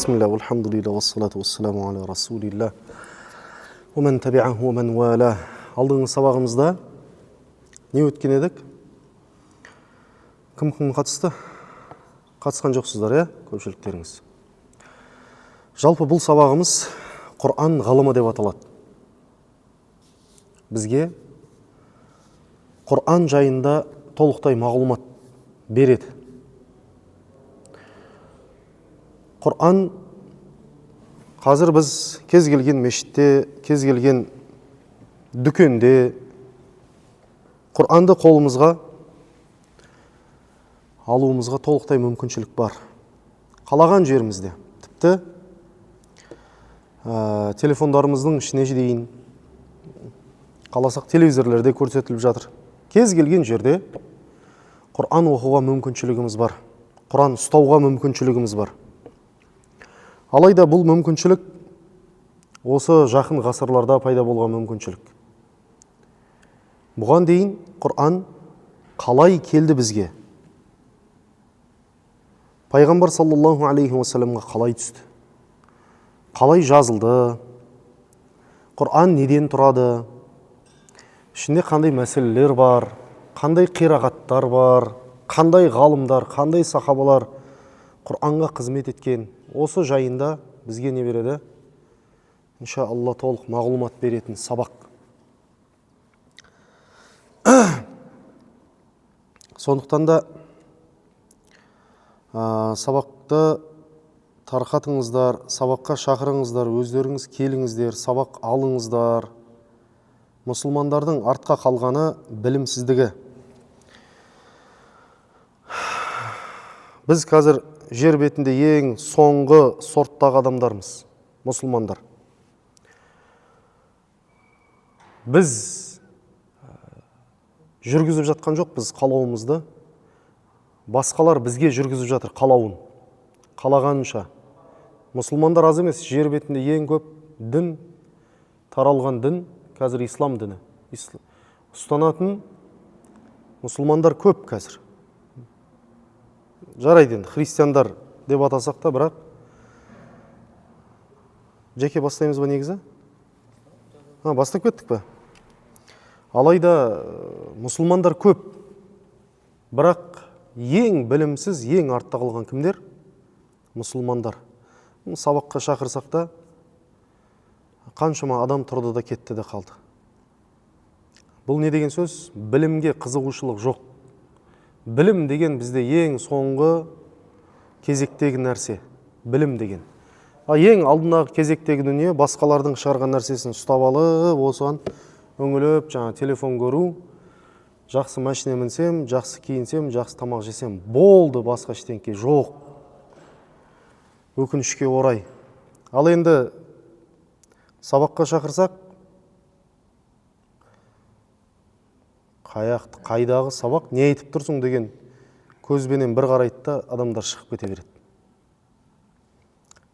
Бисмилля, алхамдулилля, вассалату вассаламу аля расулилля, омен табиаху, омен уаля. Алдыңғы сабағымызда не өткен едік? Кім қатысты? Қатысқан жоқсыздар, көпшіліктеріңіз. Жалпы бұл сабағымыз Құран ғылымы деп аталады. Бізге Құран жайында толықтай мағлұмат береді. Құран қазір біз кез келген мешітте, кез келген дүкенде Құранды қолымызға алуымызға толықтай мүмкіншілік бар. Қалаған жерімізде, тіпті телефондарымыздың ішіне дейін, қаласақ телевизорлерде көрсетіліп жатыр. Кез келген жерде Құран оқуға мүмкіншілігіміз бар. Құран ұстауға мүмкіншілігіміз бар. Алайда бұл мүмкіншілік осы жақын ғасырларда пайда болған мүмкіншілік. Бұған дейін Құран қалай келді бізге? Пайғамбар саллаллаху алейхи уассаламға қалай түсті? Қалай жазылды? Құран неден тұрады? Ішінде қандай мәселелер бар? Қандай қирағаттар бар? Қандай ғалымдар, қандай сахабалар Құранға қызмет еткен? Осы жайында бізге не береді? Иншалла толық мағлұмат беретін сабақ. Сондықтан да сабақты тарқатыңыздар, сабаққа шақырыңыздар, өздеріңіз келіңіздер, сабақ алыңыздар. Мұсылмандардың артқа қалғаны білімсіздігі. Біз қазір жер бетінде ең соңғы сорттағы адамдармыз, мұсылмандар. Біз жүргізіп жатқан жоқ, біз қалауымызды. Басқалар бізге жүргізіп жатыр қалауын, қалағанынша. Мұсылмандар аз емес, жер бетінде ең көп дін, таралған дін, қазір ислам діні. Ұстанатын мұсылмандар көп қазір. Жарайды енді, христиандар деп атасақ та, бірақ жеке бастаймыз ба негізі? Бастап кеттік па? Алайда мұсылмандар көп, бірақ ең білімсіз, ең артта қалған кімдер? Мұсылмандар. Сабаққа шақырсақ та, қаншама адам тұрды да кетті де қалды. Бұл не деген сөз? Білімге қызығушылық жоқ. Білім деген бізде ең соңғы кезектегі нәрсе. Білім деген. Ең алдындағы кезектегі дүние басқалардың шығарған нәрсесін ұстап алып, осыған өңіліп, телефон көру, жақсы машина мінсем, жақсы киінсем, жақсы тамақ жесем, болды, басқа ештеңке жоқ. Өкінішке орай. Ал енді сабаққа шақырсақ, қайдағы сабақ, не айтып тұрсың деген көзбенен бір қарайды да адамдар шығып кете береді.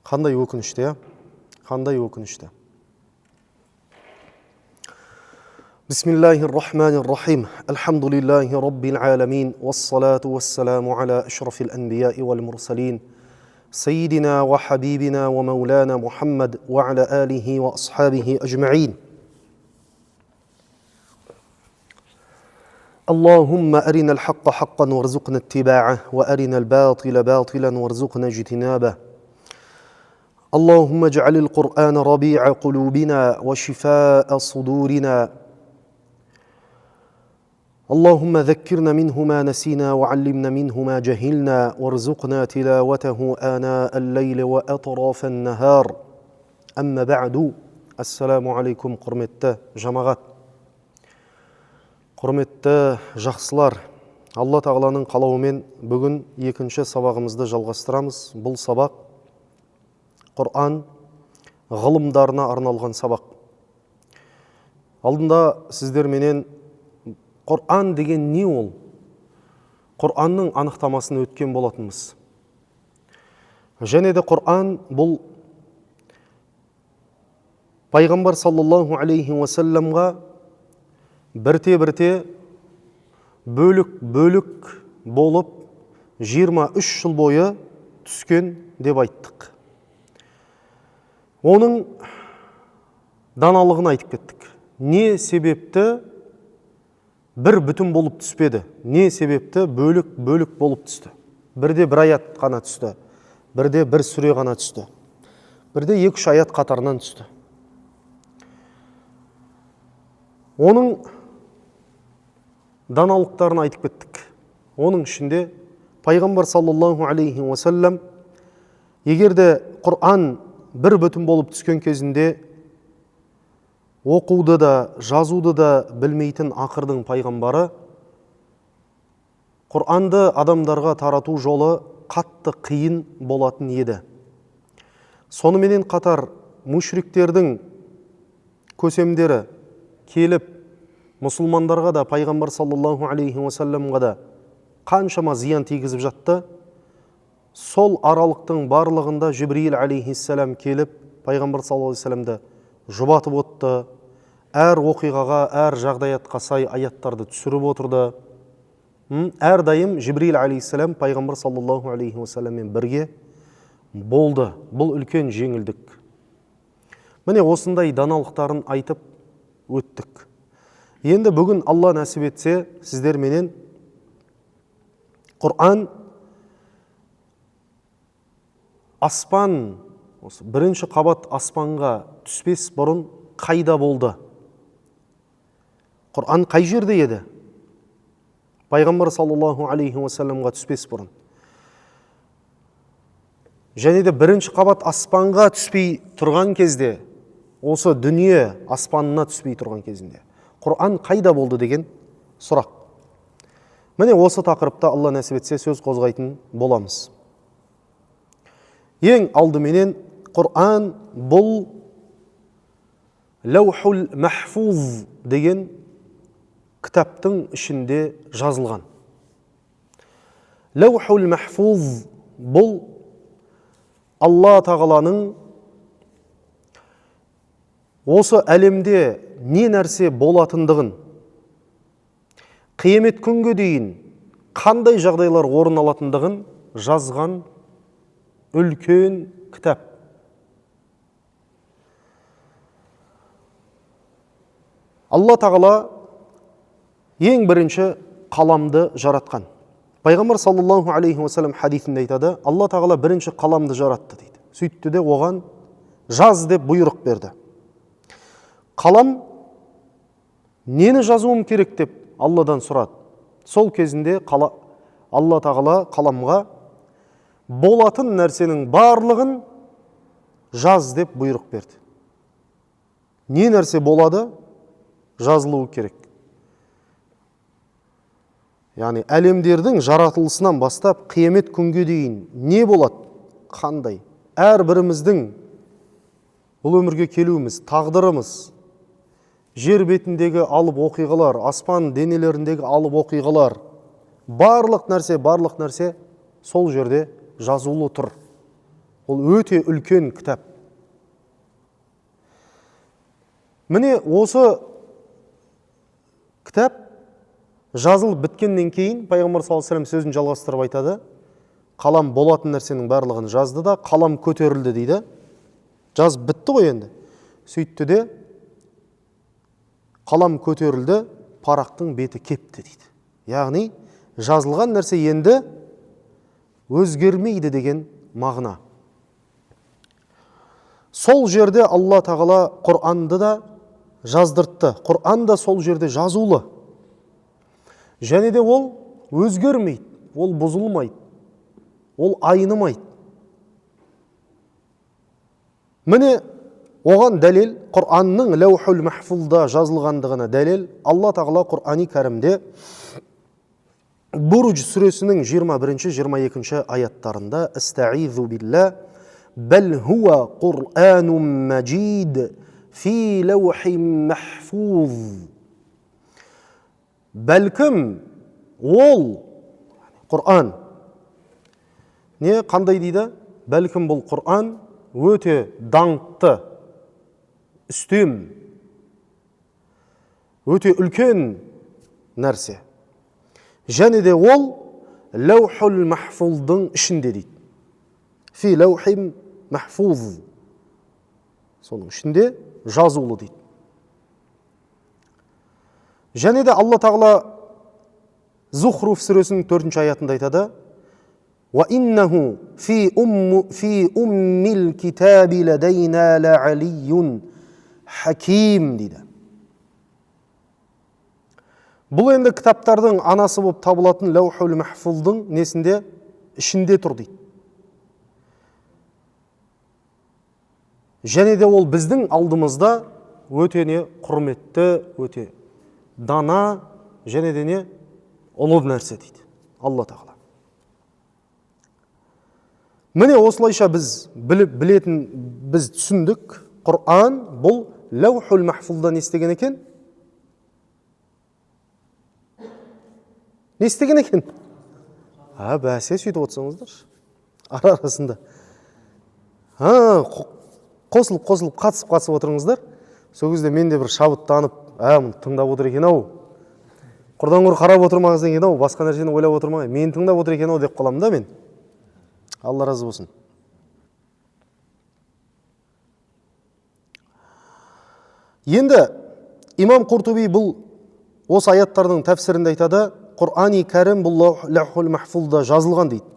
Қандай өкінішті, қандай өкінішті. Бисмиллахир-рахманир-рахим. Алхамдулиллахи раббил аламин. Вассалату вассаламу аля ашрафил анбияи вал мурсалин. Сайидина ва хабибина ва маулана Мухаммад ва аля алихи ва асхабихи аджмаин. اللهم أرنا الحق حقا وارزقنا اتباعه وأرنا الباطل باطلا وارزقنا اجتنابه اللهم اجعل القرآن ربيع قلوبنا وشفاء صدورنا اللهم ذكرنا منه ما نسينا وعلمنا منه ما جهلنا وارزقنا تلاوته آناء الليل وأطراف النهار أما بعد السلام عليكم قرمت جماعات. Құрметті жақсылар, Алла Тағаланың қалауымен бүгін екінші сабағымызды жалғастырамыз. Бұл сабақ Құран ғылымдарына арналған сабақ. Алдында сіздерменен Құран деген не ол? Құранның анықтамасын өткен болатынымыз. Және де Құран бұл Пайғамбар саллаллаху алейхи уассаламға бірте-бірте бөлік болып 23 жыл бойы түскен деп айттық. Оның даналығын айтып кеттік. Не себепті бір бүтін болып түспеді? Не себепті бөлік болып түсті? Бірде бір аят қана түсті, бірде бір сүре ғана түсті, бірде 2-3 аят қатарынан түсті. Оның даналықтарын айтып кеттік. Оның ішінде пайғамбар саллаллаху алейхи уассалам егерде Құр'ан бір бүтін болып түскен кезінде оқуды да, жазуды да білмейтін ақырдың пайғамбары, Құр'анды адамдарға тарату жолы қатты қиын болатын еді. Сонымен қатар мүшриктердің көсемдері келіп, мұсылмандарға да, пайғамбар саллаллаху алейхи уассаламға да қаншама зиян тигізіп жатты. Сол аралықтың барлығында Жибрил алейхиссалам келіп, пайғамбар саллаллаху алейхи уассаламды жұбатып отты, әр оқиғаға, әр жағдаятқа сай аяттарды түсіріп отырды. Әрдайым Жибрил алейхиссалам пайғамбар саллаллаху алейхи уассаламмен бірге болды. Бұл үлкен жеңілдік. Міне осындай даналықтарын айтып өттік. Енді бүгін Алла нәсіп етсе, сіздерменен Құр'ан аспан, бірінші қабат аспанға түспес бұрын қайда болды? Құр'ан қай жерде еді? Пайғамбар саллаллаху алейхи уассаламға түспес бұрын. Және де бірінші қабат аспанға түспей тұрған кезде, осы дүние аспанына түспей тұрған кезінде, Құр'ан қайда болды деген сұрақ. Міне осы тақырыпта Алла нәсіп етсе сөз қозғайтын боламыз. Ең алдыменен Құр'ан бұл Лаухул Махфуз деген кітаптың ішінде жазылған. Лаухул Махфуз бұл Алла тағаланың осы әлемде не нәрсе болатындығын, қиямет күнге дейін қандай жағдайлар орын алатындығын жазған үлкен кітап. Алла тағала ең бірінші қаламды жаратқан. Пайғамбар саллаллаху алейхи уассалам хадисінде айтады, Алла тағала бірінші қаламды жаратты дейді. Сөйтті де оған жаз деп бұйрық берді. Қалам нені жазуым керек деп Алладан сұрады. Сол кезінде Алла тағала қаламға болатын нәрсенің барлығын жаз деп бұйрық берді. Не нәрсе болады? Жазылуы керек. Яғни әлемдердің жаратылысынан бастап қиямет күнге дейін не болады? Қандай? Әр біріміздің бұл өмірге келуіміз, тағдырымыз, жер бетіндегі алып оқиғалар, аспан денелеріндегі алып оқиғалар, барлық нәрсе сол жерде жазулы тұр. Ол өте үлкен кітап. Міне осы кітап жазылып біткеннен кейін пайғамбар саллаллаху алейхи вассалам сөзін жалғастырып айтады. Қалам болатын нәрсенің барлығын жазды да, қалам көтерілді дейді. Жаз бітті ғой енді. Сөйтті де қалам көтерілді, парақтың беті кепті дейді. Яғни жазылған нәрсе енді өзгермейді деген мағына. Сол жерде Алла тағала Құр'анды да жаздыртты. Құр'ан да сол жерде жазулы. Және де ол өзгермейді, ол бұзылмайды, ол айнымайды. Міне оған дәлел, Құр'анның Лаухул Махфузда жазылғандығына дәлел, Алла тағала Құр'ани кәрімде Буруж сүресінің 21-22 аяттарында Истаизу билла бәл хуа Құр'анум мәжид фи лаухим махфуз. Бәлкім ол Құр'ан не қандай дейді? Бәлкім бұл Құр'ан өте даңқты, үстем, өте үлкен нәрсе. Және де ол Лаухул Махфуздың ішінде дейді. Фи лаухим махфуз. соның ішінде жазулы дейді. Және де Алла тағала Зухруф сүресінің 4-ші аятында айтады: "Ва иннаху фи уммил китаби ладайна лаалийюн хаким" дейді. Бұл енді кітаптардың анасы болып табылатын Лаухул Махфулдың несінде, ішінде тұр дейді. Және де ол біздің алдымызда өте не құрметті, өте дана, және де не ұлы нәрсе дейді Алла тағала. Міне осылайша біз білетін, біз түсіндік, Құр'ан бұл Лаухул Махфулда не істеген екен? Не істеген екен? Бәсе сөйтіп отырсаңыздар. Арасында. Қосылып, қатысып отырыңыздар. Сол кезде мен де бір шабыттанып, мұны тыңдап отыр екен-ау. Құрдан құр қарап отырмағыз екен-ау, басқа нәрсені ойлап отырмағай. Мен тыңдап отыр екен-ау деп қаламын да мен. Алла разы болсын. Енді имам Құртуби бұл осы аяттардың тәфсірінде айтады, Құр'ани кәрім бұл Лаухул Махфулда жазылған дейді.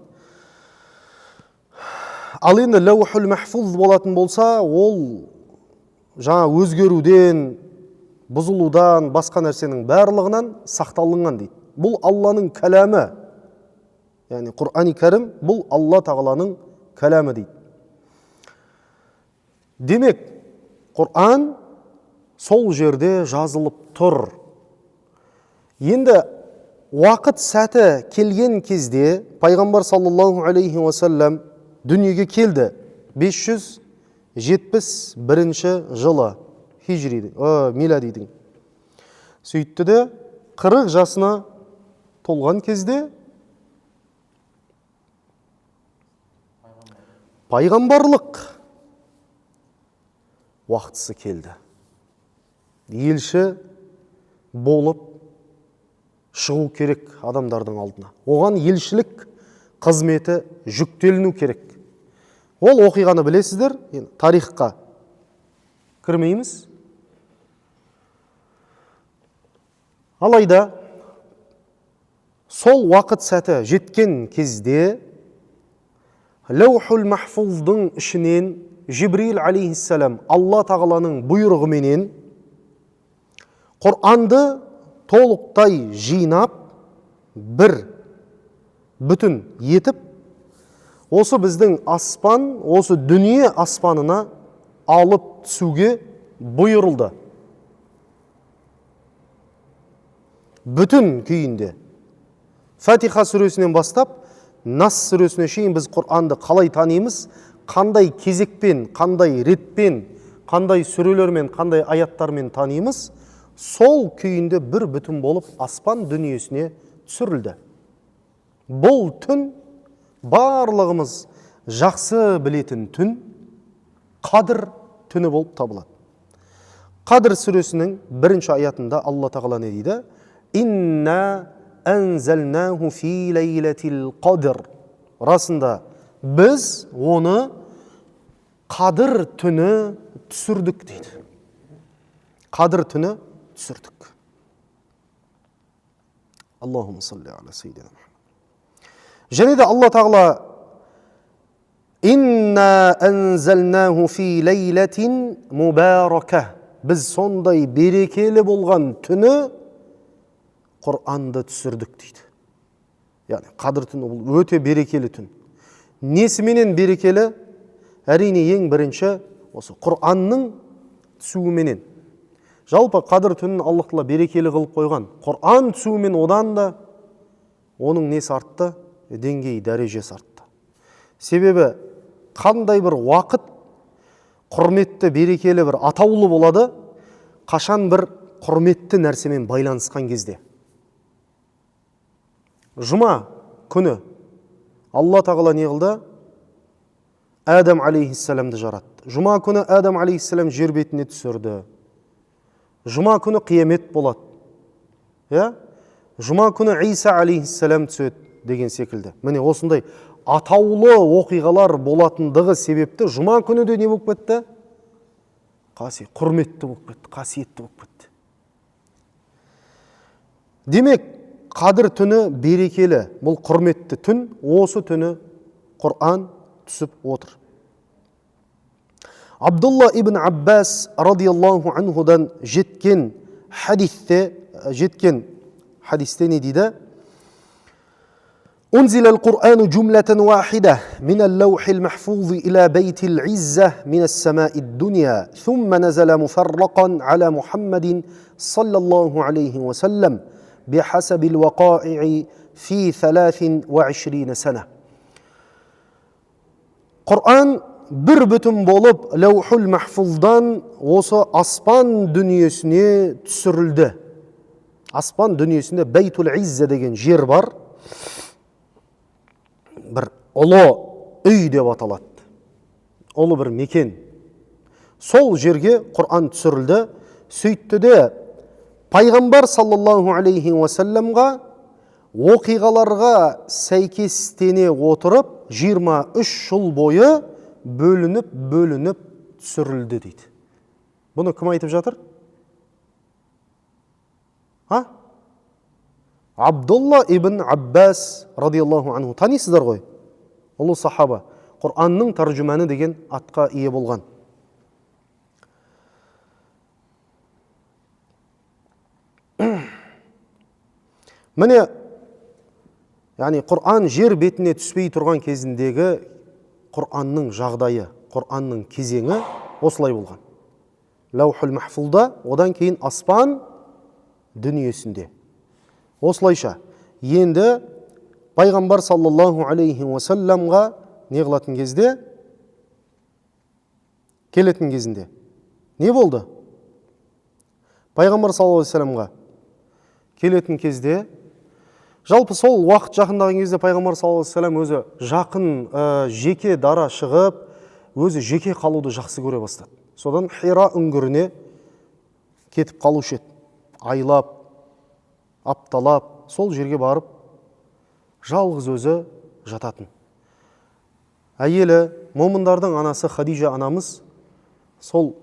Ал енді Лаухул Махфуз болатын болса, ол жаңа өзгеруден, бұзылудан, басқа нәрсенің барлығынан сақталынған дейді. Бұл Алланың кәләмі. Яғни Құр'ани кәрім бұл Алла тағаланың кәләмі дейді. Демек, Құр'ан сол жерде жазылып тұр. Енді уақыт сәті келген кезде пайғамбар саллаллаху алейхи уассалам дүниеге келді 571 жылы миладидің. Сөйтті де 40 жасына толған кезде пайғамбарлық уақытысы келді. Елші болып шығу керек адамдардың алдына. Оған елшілік қызметі жүктеліну керек. Ол оқиғаны білесіздер, тарихқа кірмейміз. Алайда сол уақыт сәті жеткен кезде Лаухул Махфуздың ішінен Жибрил алейхиссалам Алла тағаланың бұйрығыменен Құр'анды толықтай жинап, бір бүтін етіп, осы біздің аспан, осы дүние аспанына алып түсуге бұйырылды. Бүтін күйінде. Фатиха сүресінен бастап, Нас сүресіне шейін біз Құр'анды қалай танимыз, қандай кезекпен, қандай ретпен, қандай сүрелермен, қандай аяттармен танимыз, сол күйінде бір бүтін болып аспан дүниесіне түсірілді. Бұл түн барлығымыз жақсы білетін түн, Қадір түні болып табылады. Қадір сүресінің 1-ші аятында Алла тағала не дейді? Инна анзалнаху фи лейлатил қадір. Расында біз оны Қадір түні түсірдік дейді. Қадір түні түсірдік. Аллахумма салли аля сейдина Мухаммад. Және де Алла тағала Инна анзалнаху фи лейлатин мубарака. Біз сондай берекелі болған түні Құр'анды түсірдік дейді. Яғни Қадір түні бұл өте берекелі түн. Несіменен берекелі? Әрине ең бірінші осы Құр'анның түсуіменен. Жалпы Қадір түнін Аллах тағала берекелі қылып қойған. Құр'ан түсуімен одан да оның несі артты? Деңгей, дәрежесі артты. Себебі қандай бір уақыт құрметті, берекелі бір атаулы болады, қашан бір құрметті нәрсемен байланысқан кезде. Жұма күні Алла тағала не қылды? Адам алейхиссаламды жаратты. Жұма күні Адам алейхиссалам жер бетіне түсірді. Жұма күні қиямет болады. Жұма күні Иса алейхиссалам түседі деген секілді. Міне осындай атаулы оқиғалар болатындығы себепті жұма күні де не болып кетті? құрметті болып кетті, қасиетті болып кетті. Демек, қадір түні берекелі, бұл құрметті түн, осы түні Құр'ан түсіп отыр. Абдулла ибн Аббас радиаллаху анхудан жеткен хадисте не дейді? أنزل القرآن جملة واحدة من اللوح المحفوظ إلى بيت العزة من السماء الدنيا ثم نزل مفرقا على محمد صلى الله عليه وسلم بحسب الوقائع في 23 سنة. Құр'ан бір бүтін болып лаухул махфуздан осы аспан дүниесіне түсірілді. Аспан дүниесінде Бейтул Изза деген жер бар. Бір ұлы үй деп аталады. Ұлы бір мекен. Сол жерге Құр'ан түсірілді. Сөйтті де пайғамбар саллаллаху алейхи уассаламға оқиғаларға сәйкестене отырып 23 жыл бойы бөлініп түсірілді дейді. Бұны кім айтып жатыр? Абдулла ибн Аббас радиаллаху анху. Танисыздар ғой? Ұлы сахаба. Құр'анның тәржіманы деген атқа ие болған. Міне, Құр'ан жер бетіне түспей тұрған кезіндегі Құр'анның жағдайы, Құр'анның кезеңі осылай болған. Лаухул махфузда, одан кейін аспан дүниесінде. Осылайша, енді пайғамбар саллаллаху алейхи уассаламға не қылатын кезде? Келетін кезінде. Не болды? Пайғамбар саллаллаху алейхи уассаламға келетін кезде, жалпы сол уақыт жақындаған кезде пайғамбар саллаллаху алейхи уассалам өзі жақын жеке дара шығып, өзі жеке қалуды жақсы көре бастады. Содан Хира үңгіріне кетіп қалушы еді. Айлап, апталап, сол жерге барып, жалғыз өзі жататын. Әйелі, момындардың анасы Хадижа анамыз, сол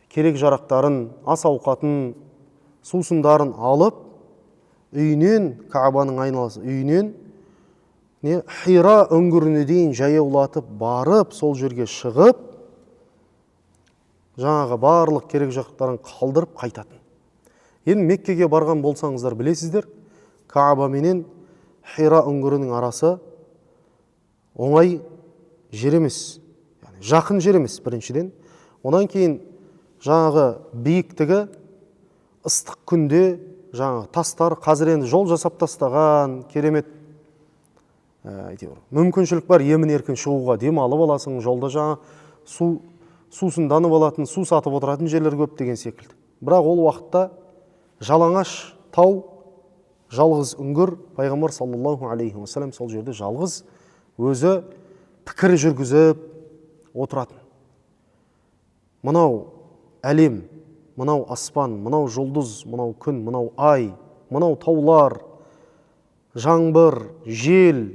керек жарақтарын, ас ауқатын, сусындарын алып, үйінен, Каабаның айналасы үйінен, Хира үңгіріне дейін жаяулатып барып, сол жерге шығып, жаңағы барлық керек жарақтарын қалдырып қайтатын. Енді Меккеге барған болсаңыздар білесіздер, Кааба менен Хира үңгірінің арасы оңай жер емес, жақын жер емес біріншіден. Онан кейін жаңағы биіктігі ыстық күнде жаңағы тастар, қазір енді жол жасап тастаған, керемет мүмкіншілік бар, емін-еркін шығуға, демалып аласың, жолда жаңа сусынданып алатын, су сатып отыратын жерлер көп деген секілді. Бірақ ол уақытта жалаңаш тау, жалғыз үңгір, пайғамбар саллаллаху алейхи уассалам сол жерде жалғыз өзі пікір жүргізіп отыратын. Мынау әлем, мынау аспан, мынау жұлдыз, мынау күн, мынау ай, мынау таулар, жаңбыр, жел,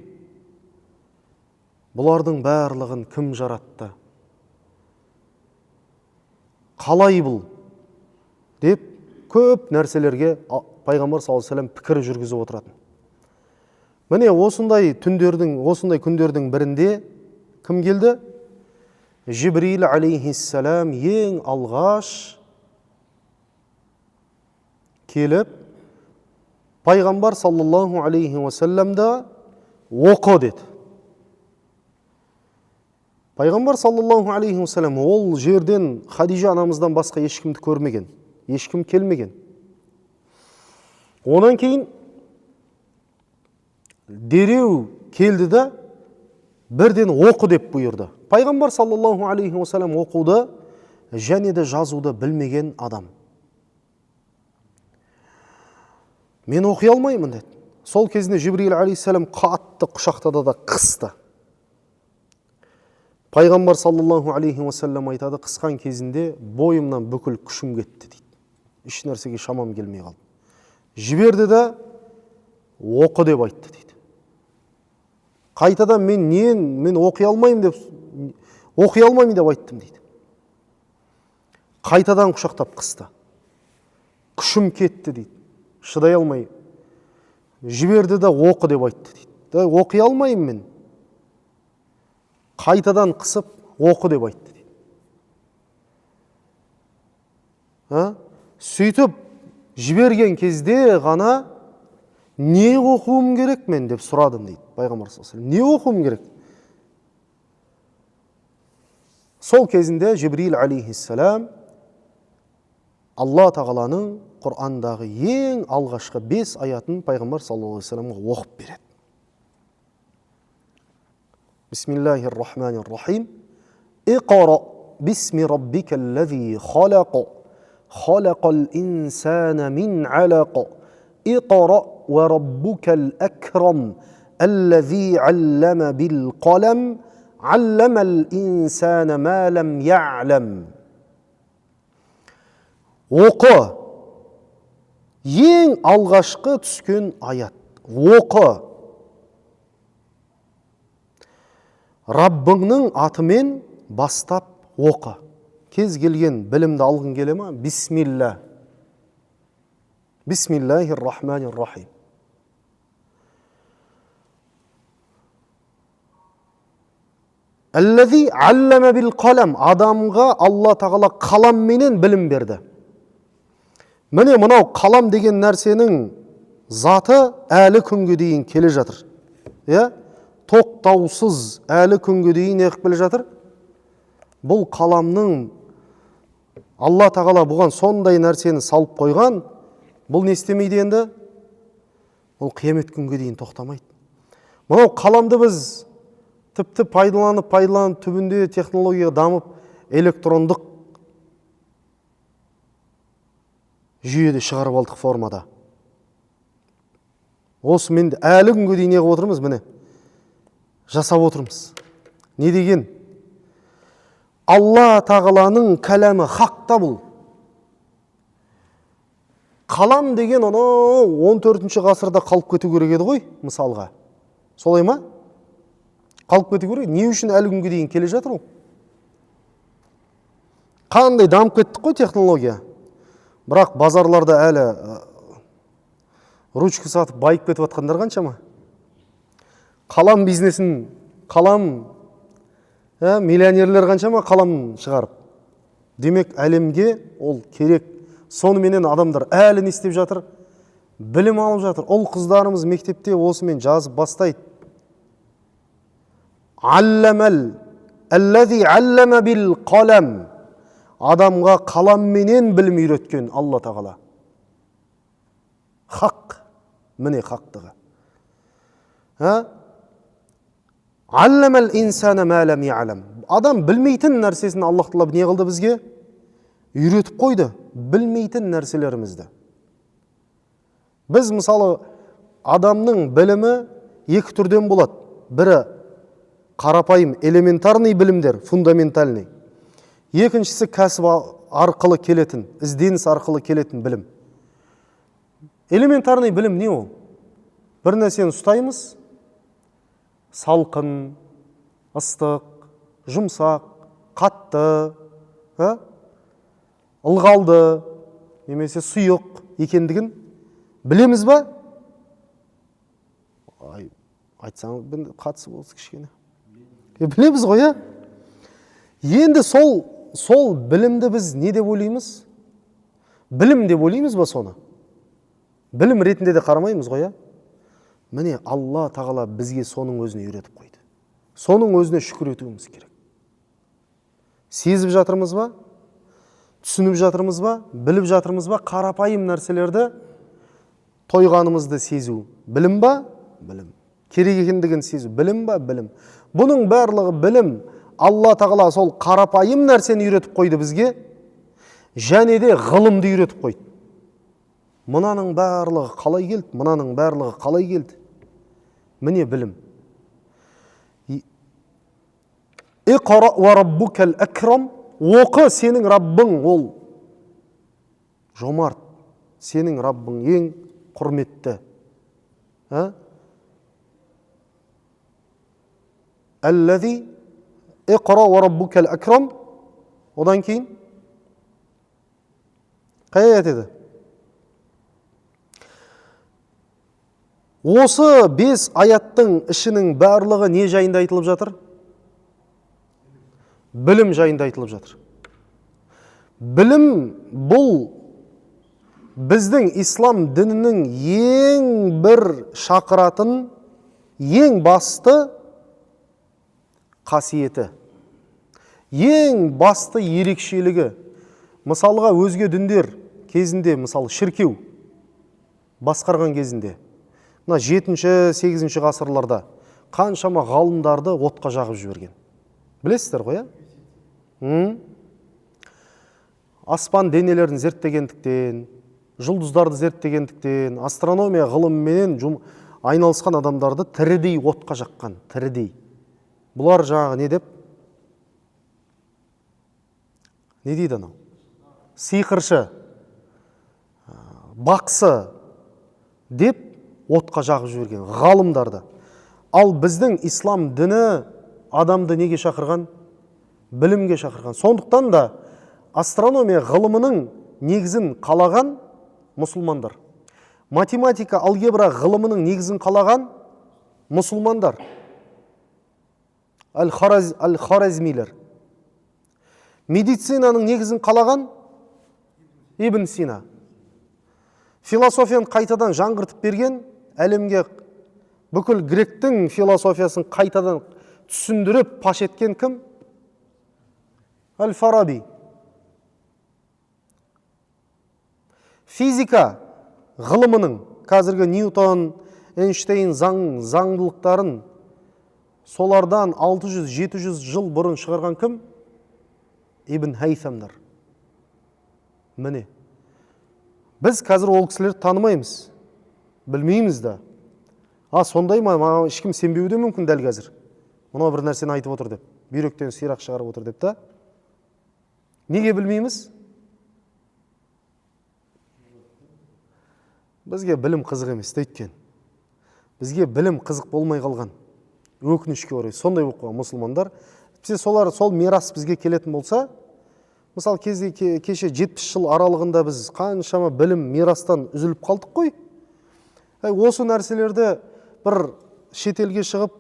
бұлардың барлығын кім жаратты? Қалай бұл? Деп көп нәрселерге пайғамбар саллаллаху алейхи уассалам пікір жүргізіп отыратын. Міне осындай күндердің бірінде кім келді? Жибрил алейхиссалам ең алғаш келіп, пайғамбар саллаллаху алейхи уассаламда оқы деді. Пайғамбар саллаллаху алейхи уассалам ол жерден Хадижа анамыздан басқа ешкімді көрмеген, ешкім келмеген. Онан кейін дереу келді да бірден оқы деп бұйырды. Пайғамбар саллаллаху алейхи уассалам оқуды және де жазуды білмеген адам. Мен оқи алмаймын деді. Сол кезінде Жибрил алейхиссалам қатты құшақтады да қысты. Пайғамбар саллаллаху алейхи уассалам айтады, қысқан кезінде бойымнан бүкіл күшім кетті дейді. Еш нәрсеге шамам келмей қалды. Жіберді да оқы деп айтты дейді. Қайтадан мен оқи алмаймын деп айттым дейді. Қайтадан құшақтап қысты. Күшім кетті дейді. Шыдай алмай жіберді да оқы деп айтты дейді. Оқи алмайым мен. Қайтадан қысып оқы деп айтты дейді. Сөйтіп жіберген кезде ғана не оқуым керек мен деп сұрадым дейді пайғамбар саллаллаху алейхи вассалам. Не оқуым керек? Сол кезінде Жибрил алейхиссалам Алла тағаланың Құрандағы ең алғашқы 5 аятын пайғамбар саллаллаху алейхи вассаламға оқып береді. Бисмиллахир-рахманир-рахим. Иқра бисми раббикаллази халақ. Халақал инсана мин алақ. Иқра ва раббукал акрам. Аллази аллама бил қалам. Алламал инсана ма лам я'лам. Оқы. Ең алғашқы түскен аят. Оқы. Раббыңның атымен бастап оқы. Кез келген білімді алғың келе ма? Бисмилла. Бисмиллахир-рахманир-рахим. Аллази аллама бил қалам. Адамға Алла тағала қаламменен білім берді. Міне мынау қалам деген нәрсенің заты әлі күнге дейін келе жатыр. Тоқтаусыз әлі күнге дейін неғып келе жатыр? Бұл қаламның Алла тағала бұған сондай нәрсені салып қойған. Бұл не істемейді енді? Бұл қиямет күнге дейін тоқтамайды. Мынау қаламды біз тіпті пайдаланып түбінде технология дамып электрондық жүйеде шығарып алдық формада. Осы мен әлі күнге дейін неғып отырмыз? Міне жасап отырмыз. Не деген? Алла тағаланың кәләмі хақта бұл. Қалам деген оны 14-ші ғасырда қалып кету керек еді ғой, мысалға. Солай ма? Қалып кету керек. Не үшін әлі күнге дейін келе жатыр ол? Қандай дамып кеттік қой технология. Бірақ базарларда әлі ручка сатып байып кетіп атқандар қаншама? Қалам бизнесін, миллионерлер қаншама қалам шығарып. Демек әлемге ол керек. Соныменен адамдар әлі не істеп жатыр? Білім алып жатыр. Ол қыздарымыз мектепте осымен жазып бастайды. Аллази аллама бил қалам. Адамға қаламменен білім үйреткен Алла тағала. Хақ. Міне хақтығы. Алламал инсана ма лам я'лам. Адам білмейтін нәрсесін Аллах тағала не қылды бізге? Үйретіп қойды. Білмейтін нәрселерімізді. Біз мысалы адамның білімі екі түрден болады. Бірі қарапайым элементарный білімдер, фундаментальный. Екіншісі кәсіп арқылы келетін, ізденіс арқылы келетін білім. Элементарный білім не ол? Бір нәрсені ұстаймыз, салқын, ыстық, жұмсақ, қатты, ылғалды, немесе сұйық екендігін білеміз ба? Айтсаң, қатысы болсы кішкене. Білеміз ғой, Енді сол білімді біз не деп ойлаймыз? Білім деп ойлаймыз ба соны? Білім ретінде де қарамаймыз ғой, Міне Алла тағала бізге соның өзіне үйретіп қойды. Соның өзіне шүкір етуіміз керек. Сезіп жатырмыз ба? Түсініп жатырмыз ба? Біліп жатырмыз ба? Қарапайым нәрселерді тойғанымызды сезу. Білім ба? Білім. Керек екендігін сезу. Білім ба? Білім. Бұның барлығы білім. Алла тағала сол қарапайым нәрсені үйретіп қойды бізге, және де ғылымды үйретіп қойды. Мұнаның барлығы қалай келді? Мұнаның барлығы қалай келді? Міне білім. Иқра ва раббукал акрам. Оқы, сенің Раббың ол жомарт. Сенің Раббың ең құрметті. Аллази Иқра ва раббукал акрам. Одан кейін Қай аят еді? Осы 5 аяттың ішінің барлығы не жайында айтылып жатыр? Білім жайында айтылып жатыр. Білім бұл біздің ислам дінінің ең бір шақыратын, ең басты қасиеті, ең басты ерекшелігі. Мысалға өзге діндер кезінде, мысалы шіркеу басқарған кезінде, мына 7-8 ғасырларда қаншама ғалымдарды отқа жағып жіберген. Білесіздер ғой, аспан денелерін зерттегендіктен, жұлдыздарды зерттегендіктен, астрономия ғылымымен айналысқан адамдарды тірідей отқа жаққан, тірідей. Бұлар жаңағы не деп? Не дейді анау? Сиқыршы, бақсы деп отқа жағып жіберген ғалымдарды. Ал біздің ислам діні адамды неге шақырған? Білімге шақырған. Сондықтан да астрономия ғылымының негізін қалаған мұсылмандар. Математика, алгебра ғылымының негізін қалаған мұсылмандар. Аль-Хорезмилер. Медицинаның негізін қалаған Ибн Сина. Философияны қайтадан жаңғыртып берген, әлемге бүкіл гректің философиясын қайтадан түсіндіріп паш еткен кім? Аль-Фараби. Физика ғылымының қазіргі Ньютон, Эйнштейн заңдылықтарын солардан 600-700 жыл бұрын шығарған кім? Ибн Хайсамдар. Міне. Біз қазір ол кісілерді танымаймыз, білмейміз да. Сондай ма, ешкім сенбеуі де мүмкін дәл қазір. Мына бір нәрсені айтып отыр деп, бүйректен сирақ шығарып отыр деп та. Неге білмейміз? Бізге білім қызық емес, өйткен. Бізге білім қызық болмай қалған. Өкінішке орай, сондай болып қалған мұсылмандар. Сол мирас бізге келетін болса, мысалы кеше 70 жыл аралығында біз қаншама білім мирастан үзіліп қалдық қой. Осы нәрселерді бір шетелге шығып,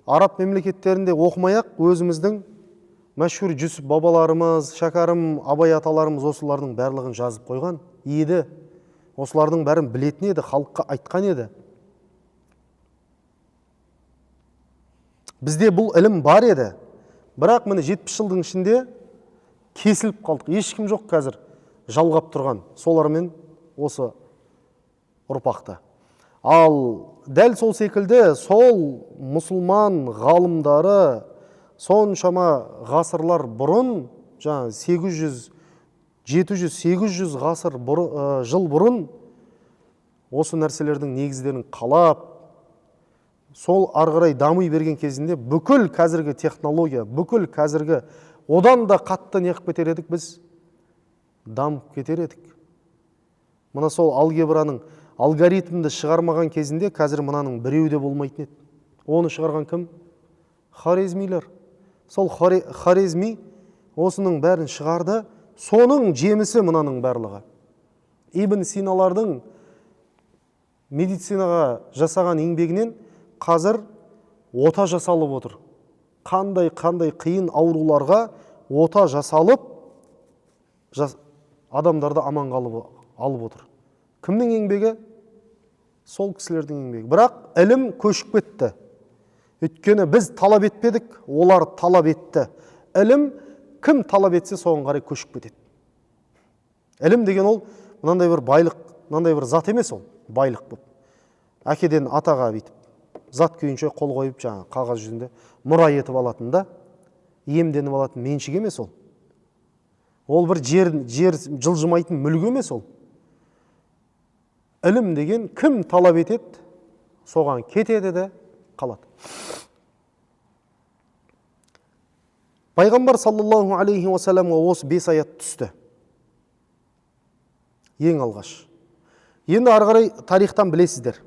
араб мемлекеттерінде оқымай-ақ, өзіміздің мәшһүр Жүсіп бабаларымыз, Шәкәрім, Абай аталарымыз осылардың барлығын жазып қойған еді. Осылардың бәрін білетін еді, халыққа айтқан еді. Бізде бұл ілім бар еді. Бірақ міне 70 жылдың ішінде кесіліп қалдық. Ешкім жоқ қазір жалғап тұрған солармен осы ұрпақты. Ал дәл сол секілді сол мұсылман ғалымдары соншама ғасырлар бұрын, жаңа 800, 700, 800 жыл бұрын осы нәрселердің негіздерін қалап, сол арғырай дамый берген кезінде бүкіл қазіргі технология, бүкіл қазіргі одан да қатты неқып кетер едік біз, дамып кетер едік. Мына сол алгебраның алгоритмді шығармаған кезінде қазір мынаның біреуі де болмайтын еді. Оны шығарған кім? Хорезмилер. Сол Хорезми осының бәрін шығарды, соның жемісі мынаның барлығы. Ибн Синалардың медицинаға жасаған еңбегінен қазір ота жасалып отыр. Қандай қиын ауруларға ота жасалып, адамдарды аман алып отыр. Кімнің еңбегі? Сол кісілердің еңбегі. Бірақ ілім көшіп кетті. Өйткені біз талап етпедік, олар талап етті. Ілім кім талап етсе соған қарай көшіп кетеді. Ілім деген ол мынандай бір байлық, мынандай бір зат емес, ол байлық болып. Әкеден атаға бүйтіп зат күйінше қол қойып, жаңа қағаз жүзінде мұра етіп алатын да, иемденіп алатын меншік емес ол. Ол бір жер жылжымайтын мүлік емес ол. Ілім деген кім талап етеді, соған кетеді де қалады. Пайғамбар саллаллаху алейхи уассаламға осы 5 аят түсті. Ең алғаш. Енді арғарай тарихтан білесіздер.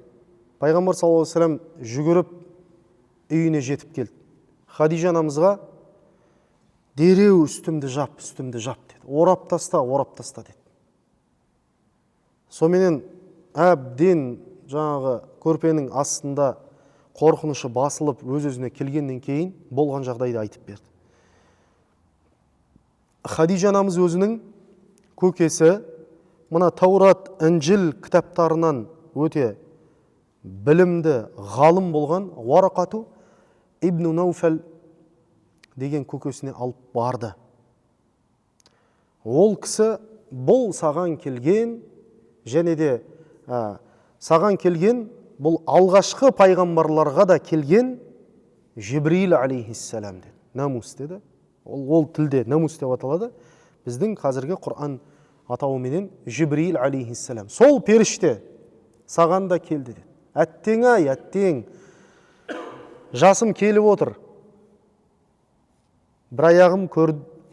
Пайғамбар саллаллаху алейхи уассалам жүгіріп үйіне жетіп келді. Хадижа анамызға дереу үстімді жап деді. Орап таста деді. Соменен әбден жаңағы көрпенің астында қорқынышы басылып өз-өзіне келгеннен кейін болған жағдайды айтып берді. Хадижа анамыз өзінің көкесі мына Таурат, Інжіл кітаптарынан өте білімді ғалым болған Варақату ибн Науфал деген көкесіне алып барды. Ол кісі бұл саған келген және де саған келген бұл алғашқы пайғамбарларға да келген Жибрил алейхиссалам деді. Намус деді. Ол тілде намус деп аталады. Біздің қазіргі Құр'ан атауыменен Жибрил алейхиссалам. Сол періште саған да келді деді. Әттең ай, әттең. Жасым келіп отыр. Бір аяғым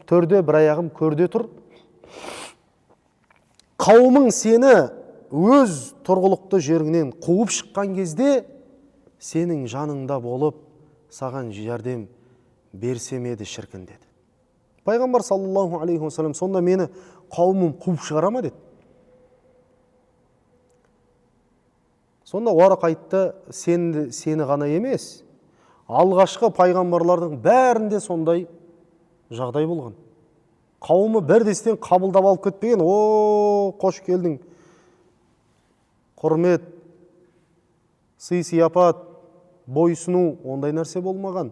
төрде, бір аяғым көрде тұр. Қауымың сені өз тұрғылықты жеріңнен қуып шыққан кезде сенің жаныңда болып саған жәрдем берсем еді шіркін деді. Пайғамбар саллаллаху алейхи уассалам, сонда мені қауымым қуып шығара ма деді. Сонда Варақ айтты, сені ғана емес, алғашқы пайғамбарлардың бәрінде сондай жағдай болған. Қауымы бірдестен қабылдап алып кетпеген. О, қош келдің. Құрмет, сый-сияпат, бойсыну, ондай нәрсе болмаған.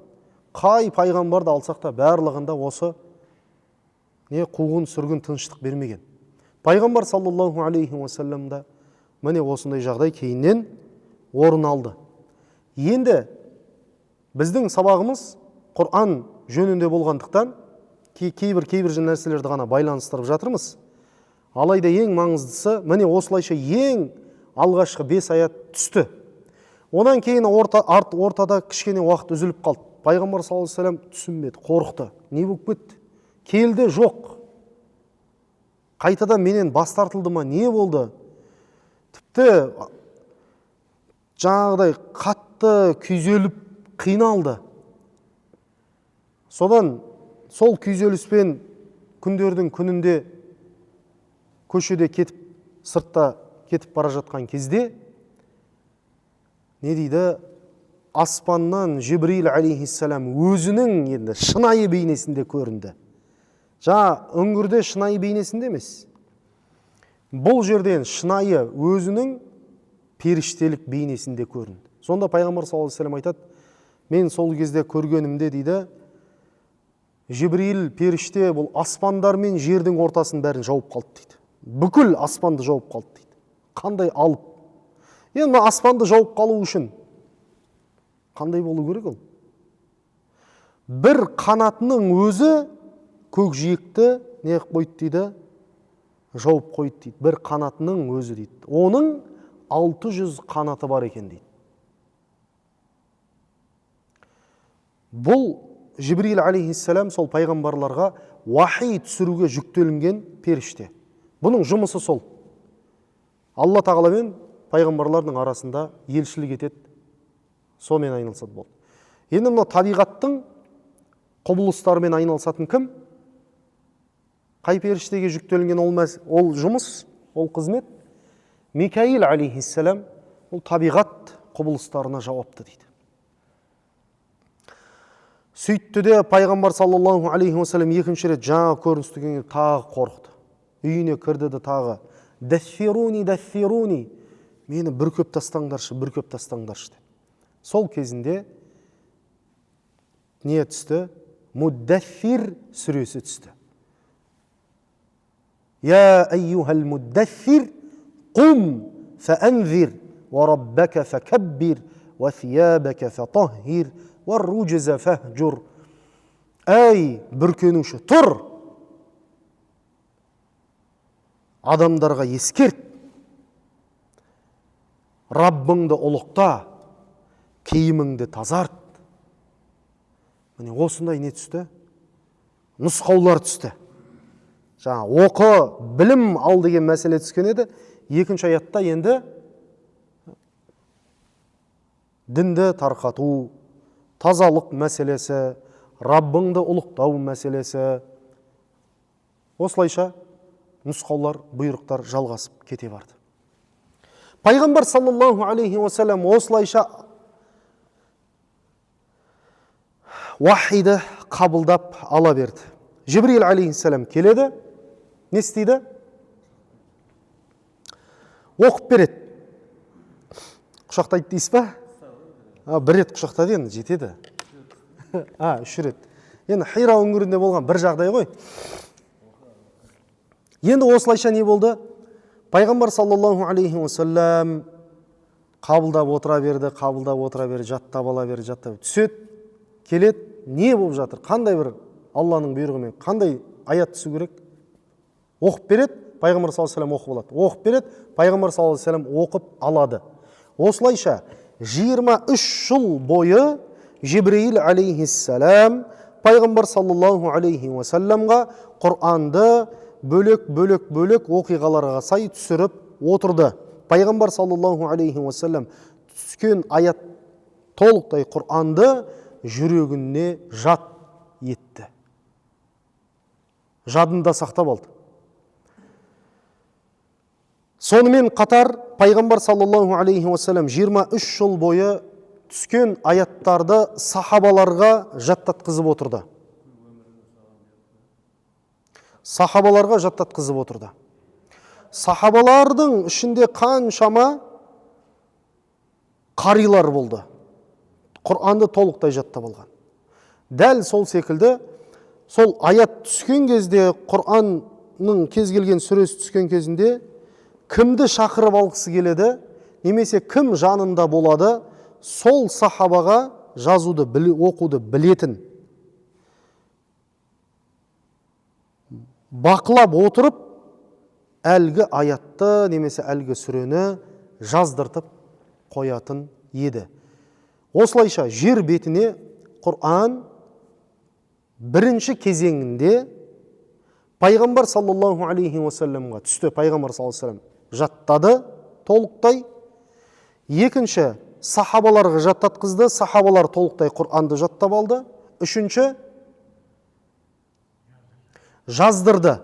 Қай пайғамбарды алсақ та барлығында осы қуғын сүргін тыныштық бермеген. Пайғамбар саллаллаху алейхи уассаламда міне осындай жағдай кейіннен орын алды. Енді біздің сабағымыз Құр'ан жөнінде болғандықтан кейбір нәрселерді ғана байланыстырып жатырмыз. Алайда ең маңыздысы міне осылайша ең алғашқы 5 аят түсті. Онан кейін ортада кішкене уақыт үзіліп қалды. Пайғамбар саллаллаху алейхи вассалам түсінбеді, қорықты. Не болып кетті? Келді, жоқ. Қайтадан менен бас тартылды ма, не болды? Тіпті жаңағыдай қатты күйзеліп қиналды. Содан сол күйзеліспен күндердің күнінде көшеде сыртта кетіп бара жатқан кезде не дейді? Аспаннан Жибрил алейхиссалам өзінің енді шынайы бейнесінде көрінді. Үңгірде шынайы бейнесінде емес. Бұл жерден шынайы өзінің періштелік бейнесінде көрінді. Сонда пайғамбар саллаллаху алейхи вассалам айтады, мен сол кезде көргенімде дейді, Жибрил періште бұл аспандар мен жердің ортасын бәрін жауып қалды дейді. Бүкіл аспанды жауып қалды дейді. Қандай алып? Енді аспанды жауып қалу үшін қандай болу керек ол? Бір қанатының өзі көкжиекті не қойды дейді? Жауып қойды дейді. Бір қанатының өзі дейді. Оның 600 қанаты бар екен дейді. Бұл Жибрил алейхиссалам сол пайғамбарларға уахи түсіруге жүктелінген періште. Бұның жұмысы сол. Алла тағаламен пайғамбарлардың арасында елшілік етеді. Сомен айналысады болды. Енді мына табиғаттың құбылыстарымен айналысатын кім? Қай періштеге жүктелінген ол жұмыс, ол қызмет? Микаил алейхиссалам ол табиғат құбылыстарына жауапты дейді. Сөйтті де пайғамбар саллаллаху алейхи уассалам екінші рет жаңа көріністі көргенде тағы қорықты. Үйіне кірді де тағы даффируни, мені бүркеп тастаңдаршы. Сол кезінде не түсті? Муддаффир сүресі түсті. Я айюхал муддаффир, қум фаанзир, ва раббака факаббир, ва сиябака фатаххир, ва руджза фахджур. Әй, бүркенуші, тұр! Адамдарға ескерт. Раббыңды ұлықта, киіміңді тазарт. Міне осындай не түсті? Нұсқаулар түсті. Оқы, білім ал деген мәселе түскен еді. Екінші аятта енді дінді тарқату, тазалық мәселесі, Раббыңды ұлықтау мәселесі. Осылайша нұсқаулар, бұйрықтар жалғасып кете барды. Пайғамбар саллаллаху алейхи уассалам осылайша уахиді қабылдап ала берді. Жибрил алейхиссалам келеді, не істейді? Оқып береді. Құшақтайды дейсіз ба? Бір рет құшақтады, енді жетеді. Үш рет. Енді Хира өңірінде болған бір жағдай ғой. Енді осылайша не болды? Пайғамбар саллаллаху алейхи уассалам қабылдап отыра берді, жаттап ала берді, түседі, келеді, не болып жатыр? Қандай бір Алланың бұйрығымен, қандай аят түсу керек? Оқып береді, Пайғамбар саллаллаху алейхи оқып алады. Оқып береді, Пайғамбар саллаллаху алейхи оқып алады. Осылайша 23 жыл бойы Жибрил алейхиссалам Пайғамбар саллаллаху алейхи уассаламға Құранды бөлек оқиғаларға сай түсіріп отырды. Пайғамбар саллаллаху алейхи уассалам түскен аят толықтай Құранды жүрегіне жат етті. Жадында сақтап алды. Сонымен қатар Пайғамбар саллаллаху алейхи уассалам 23 жыл бойы түскен аяттарды сахабаларға жаттатқызып отырды. Сахабалардың ішінде қаншама қарилар болды. Құранды толықтай жаттап алған. Дәл сол секілді, сол аят түскен кезде, Құранның кез келген сүресі түскен кезінде кімді шақырып алғысы келеді, немесе кім жанында болады, сол сахабаға жазуды, оқуды білетін, бақылап отырып, әлгі аятты немесе әлгі сүрені жаздыртып қоятын еді. Осылайша жер бетіне Құран бірінші кезеңінде Пайғамбар саллаллаху алейхи уассаламға түсті. Пайғамбар саллаллаху алейхи уассалам жаттады толықтай. Екінші, сахабаларға жаттатқызды, сахабалар толықтай Құранды жаттап алды. Үшінші, жаздырды.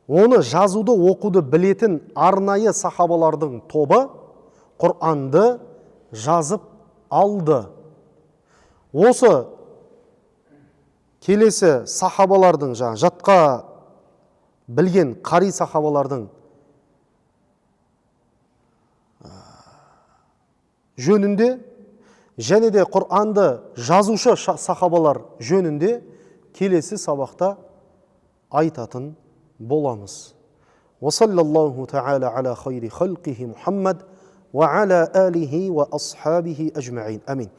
Оны жазуды, оқуды білетін арнайы сахабалардың тобы Құранды жазып алды. Осы келесі сахабалардың, жатқа білген қари сахабалардың жөнінде және де Құранды жазушы сахабалар жөнінде келесі сабақта айтатын боламыз. Ва саллаллаху та'ала аля хайри халқихи Мухаммад ва аля алихи ва асхабихи ажмаин. Амин.